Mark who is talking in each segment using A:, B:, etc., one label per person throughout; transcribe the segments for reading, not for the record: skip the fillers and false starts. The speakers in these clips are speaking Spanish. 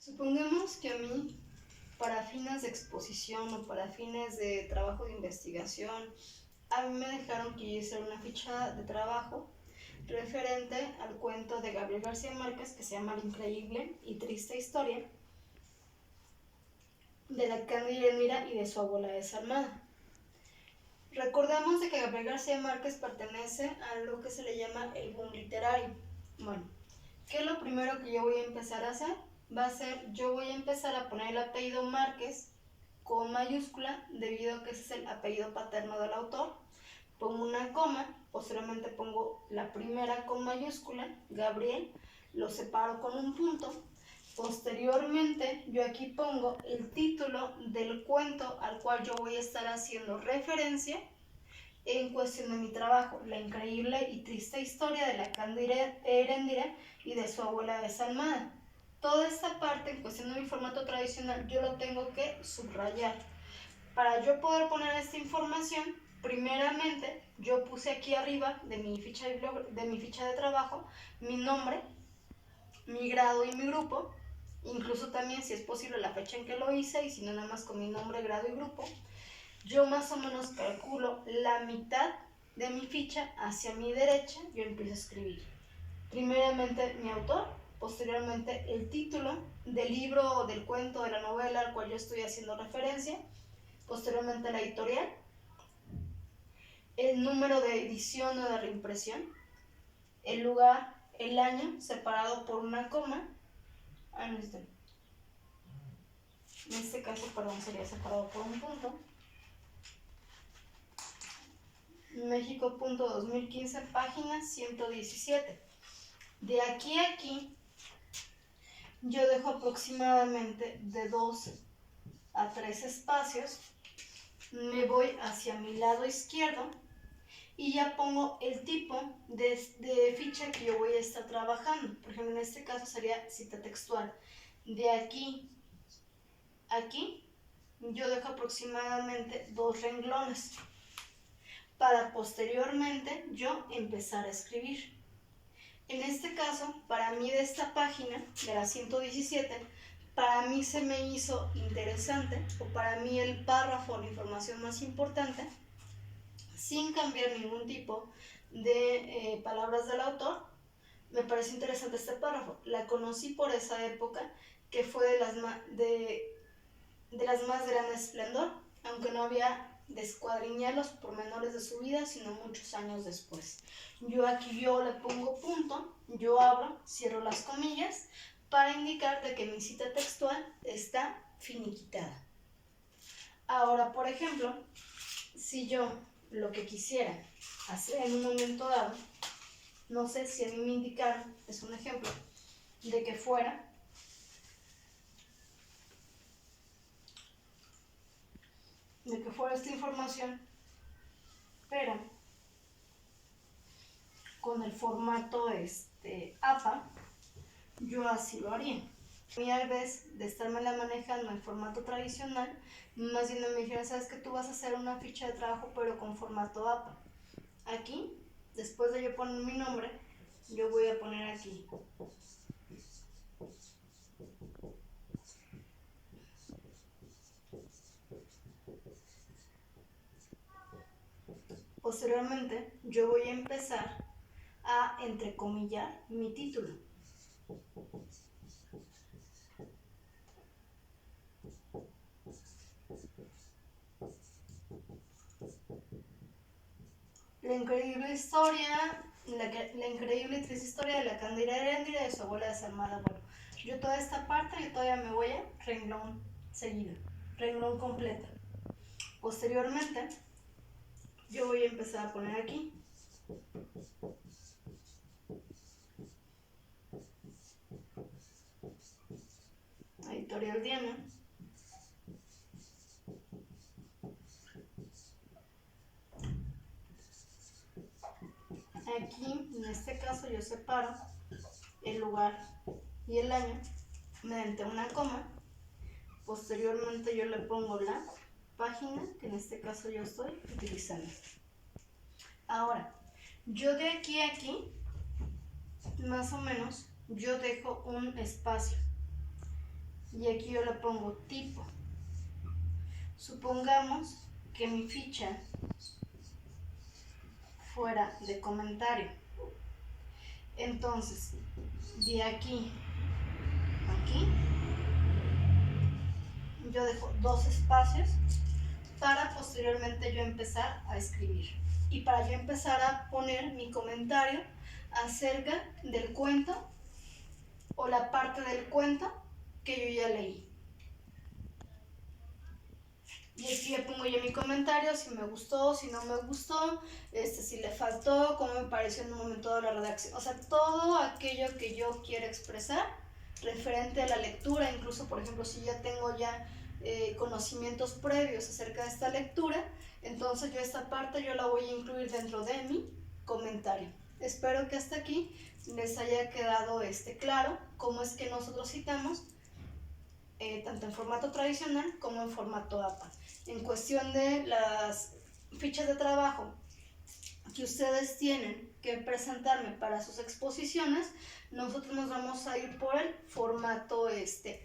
A: Supongamos que a mí, para fines de exposición o para fines de trabajo de investigación, a mí me dejaron que yo hiciera una ficha de trabajo referente al cuento de Gabriel García Márquez que se llama La increíble y triste historia de la Cándida Elvira y de su abuela desalmada. Recordamos de que Gabriel García Márquez pertenece a lo que se le llama el boom literario. Bueno, ¿qué es lo primero que yo voy a empezar a hacer? Va a ser, yo voy a empezar a poner el apellido Márquez con mayúscula, debido a que ese es el apellido paterno del autor. Pongo una coma, posteriormente pongo la primera con mayúscula, Gabriel, lo separo con un punto. Posteriormente, yo aquí pongo el título del cuento al cual yo voy a estar haciendo referencia en cuestión de mi trabajo, la increíble y triste historia de la Cándida Heréndira y de su abuela desalmada. Toda esta parte, en cuestión de mi formato tradicional, yo lo tengo que subrayar. Para yo poder poner esta información, primeramente yo puse aquí arriba de mi ficha de trabajo mi nombre, mi grado y mi grupo, incluso también si es posible la fecha en que lo hice, y si no nada más con mi nombre, grado y grupo. Yo más o menos calculo la mitad de mi ficha hacia mi derecha, yo empiezo a escribir. Primeramente mi autor, posteriormente el título del libro o del cuento, de la novela al cual yo estoy haciendo referencia, posteriormente la editorial, el número de edición o de reimpresión, el lugar, el año, separado por una coma. En este caso, perdón, sería separado por un punto. México.2015, página 117. De aquí a aquí, yo dejo aproximadamente de 2 a 3 espacios. Me voy hacia mi lado izquierdo y ya pongo el tipo de ficha que yo voy a estar trabajando. Por ejemplo, en este caso sería cita textual. De aquí a aquí, yo dejo aproximadamente 2 renglones para posteriormente yo empezar a escribir. En este caso, para mí de esta página, de la 117, para mí se me hizo interesante, o para mí el párrafo, la información más importante, sin cambiar ningún tipo de palabras del autor, me parece interesante este párrafo. La conocí por esa época, que fue de las más grandes esplendor, aunque no había de escuadriñar los pormenores de su vida, sino muchos años después. Yo aquí le pongo punto, yo abro, cierro las comillas, para indicar de que mi cita textual está finiquitada. Ahora, por ejemplo, si yo lo que quisiera hacer en un momento dado, no sé si a mí me indicaron, es un ejemplo, de que fuera esta información, pero con el formato APA, yo así lo haría. Y al vez de estarme manejando en formato tradicional, más bien me dijeron, sabes que tú vas a hacer una ficha de trabajo pero con formato APA. Aquí, después de yo poner mi nombre, yo voy a poner aquí posteriormente yo voy a empezar a entrecomillar mi título. La increíble historia, la increíble y triste historia de la Cándida Heréndira y de su abuela desalmada. Bueno, yo toda esta parte, yo todavía me voy a renglón seguido, renglón completo. Posteriormente, yo voy a empezar a poner aquí Editorial Diana. Aquí, en este caso, yo separo el lugar y el año mediante una coma. Posteriormente yo le pongo la página, que en este caso yo estoy utilizando. Ahora, yo de aquí a aquí, más o menos, yo dejo un espacio. y aquí yo le pongo tipo. Supongamos que mi ficha fuera de comentario. Entonces, de aquí a aquí, yo dejo 2 espacios para posteriormente yo empezar a escribir. Y para yo empezar a poner mi comentario acerca del cuento o la parte del cuento que yo ya leí. Y aquí ya pongo ya mi comentario, si me gustó, si no me gustó, si le faltó, cómo me pareció en un momento de la redacción. O sea, todo aquello que yo quiero expresar referente a la lectura, incluso por ejemplo si ya tengo ya conocimientos previos acerca de esta lectura, entonces yo esta parte yo la voy a incluir dentro de mi comentario. Espero que hasta aquí les haya quedado claro cómo es que nosotros citamos tanto en formato tradicional como en formato APA. En cuestión de las fichas de trabajo que ustedes tienen que presentarme para sus exposiciones, nosotros nos vamos a ir por el formato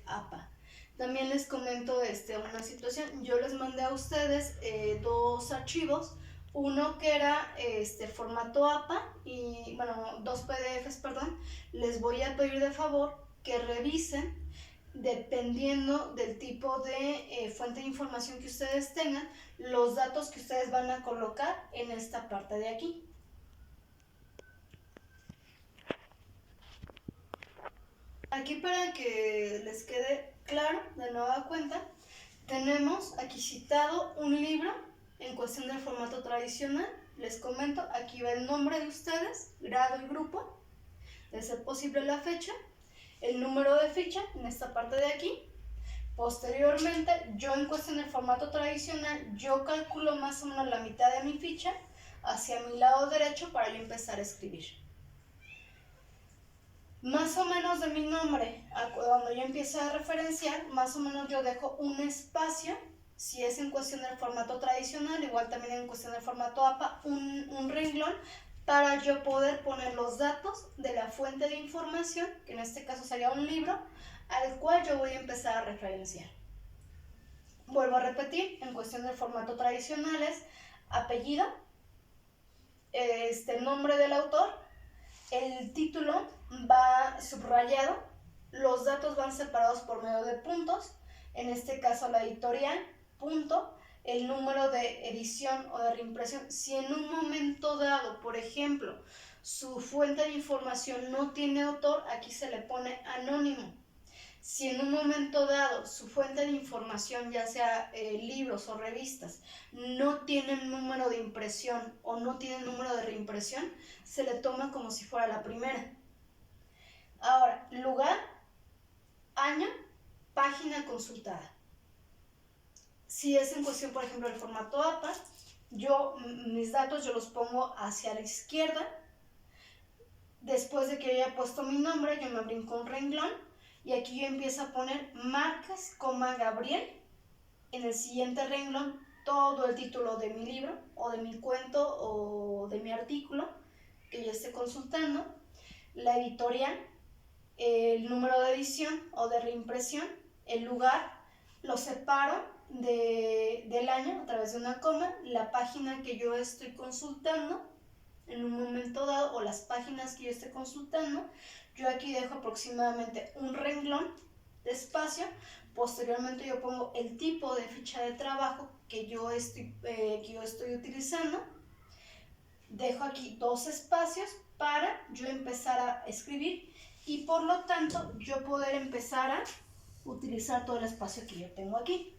A: APA. También les comento una situación. Yo les mandé a ustedes 2 archivos, uno que era formato APA y, bueno, 2 PDFs, perdón. Les voy a pedir de favor que revisen, dependiendo del tipo de fuente de información que ustedes tengan, los datos que ustedes van a colocar en esta parte de aquí. Aquí, para que les quede claro, de nueva cuenta, tenemos aquí citado un libro en cuestión del formato tradicional. Les comento, aquí va el nombre de ustedes, grado y grupo, de ser posible la fecha, el número de ficha en esta parte de aquí. Posteriormente, yo en cuestión del formato tradicional, yo calculo más o menos la mitad de mi ficha hacia mi lado derecho para yo empezar a escribir. Más o menos de mi nombre, cuando yo empiezo a referenciar, más o menos yo dejo un espacio, si es en cuestión del formato tradicional, igual también en cuestión del formato APA, un renglón para yo poder poner los datos de la fuente de información, que en este caso sería un libro, al cual yo voy a empezar a referenciar. Vuelvo a repetir, en cuestión del formato tradicional es apellido, nombre del autor, el título va subrayado, los datos van separados por medio de puntos, en este caso la editorial, punto, el número de edición o de reimpresión. Si en un momento dado, por ejemplo, su fuente de información no tiene autor, aquí se le pone anónimo. Si en un momento dado su fuente de información, ya sea libros o revistas, no tienen número de impresión o no tienen número de reimpresión, se le toma como si fuera la primera. Ahora, lugar, año, página consultada. Si es en cuestión, por ejemplo, el formato APA, mis datos yo los pongo hacia la izquierda. Después de que yo haya puesto mi nombre, yo me brinco un renglón y aquí yo empiezo a poner Márquez, Gabriel. En el siguiente renglón, todo el título de mi libro o de mi cuento o de mi artículo que yo esté consultando, la editorial, el número de edición o de reimpresión, el lugar, lo separo del año a través de una coma, la página que yo estoy consultando en un momento dado o las páginas que yo esté consultando, yo aquí dejo aproximadamente un renglón de espacio. Posteriormente yo pongo el tipo de ficha de trabajo que yo estoy utilizando, dejo aquí 2 espacios para yo empezar a escribir y por lo tanto yo poder empezar a utilizar todo el espacio que yo tengo aquí.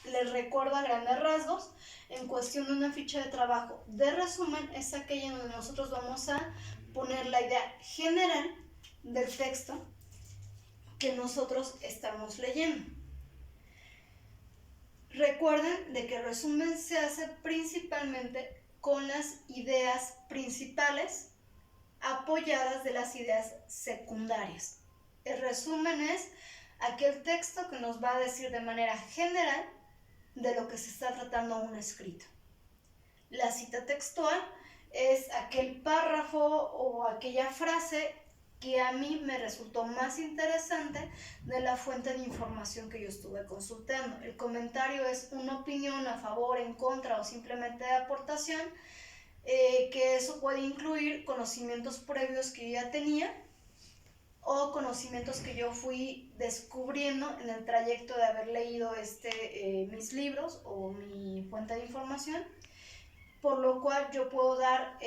A: Les recuerdo a grandes rasgos, en cuestión de una ficha de trabajo de resumen es aquella en donde nosotros vamos a poner la idea general del texto que nosotros estamos leyendo. Recuerden de que el resumen se hace principalmente con las ideas principales apoyadas de las ideas secundarias. El resumen es aquel texto que nos va a decir de manera general de lo que se está tratando un escrito. La cita textual es aquel párrafo o aquella frase que a mí me resultó más interesante de la fuente de información que yo estuve consultando. El comentario es una opinión a favor, en contra o simplemente de aportación, que eso puede incluir conocimientos previos que yo ya tenía o conocimientos que yo fui descubriendo en el trayecto de haber leído mis libros o mi fuente de información, por lo cual yo puedo dar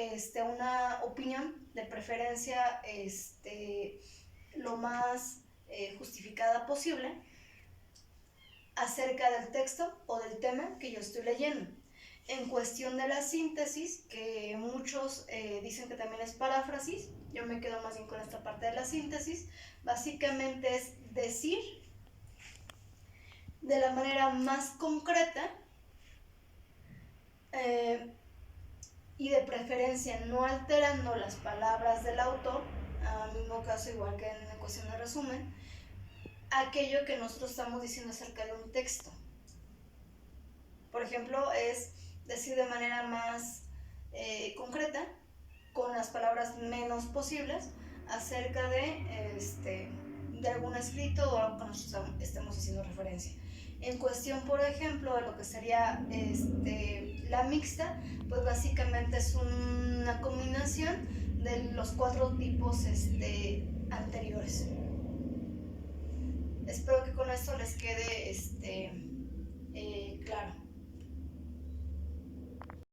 A: una opinión, de preferencia lo más justificada posible, acerca del texto o del tema que yo estoy leyendo. En cuestión de la síntesis, que muchos dicen que también es paráfrasis, yo me quedo más bien con esta parte de la síntesis. Básicamente es decir de la manera más concreta y de preferencia no alterando las palabras del autor, al mismo caso igual que en la cuestión de resumen, aquello que nosotros estamos diciendo acerca de un texto. Por ejemplo, es decir de manera más concreta, con las palabras menos posibles, acerca de algún escrito o algo que nosotros estemos haciendo referencia. En cuestión, por ejemplo, de lo que sería la mixta, pues básicamente es una combinación de los 4 tipos anteriores. Espero que con esto les quede claro.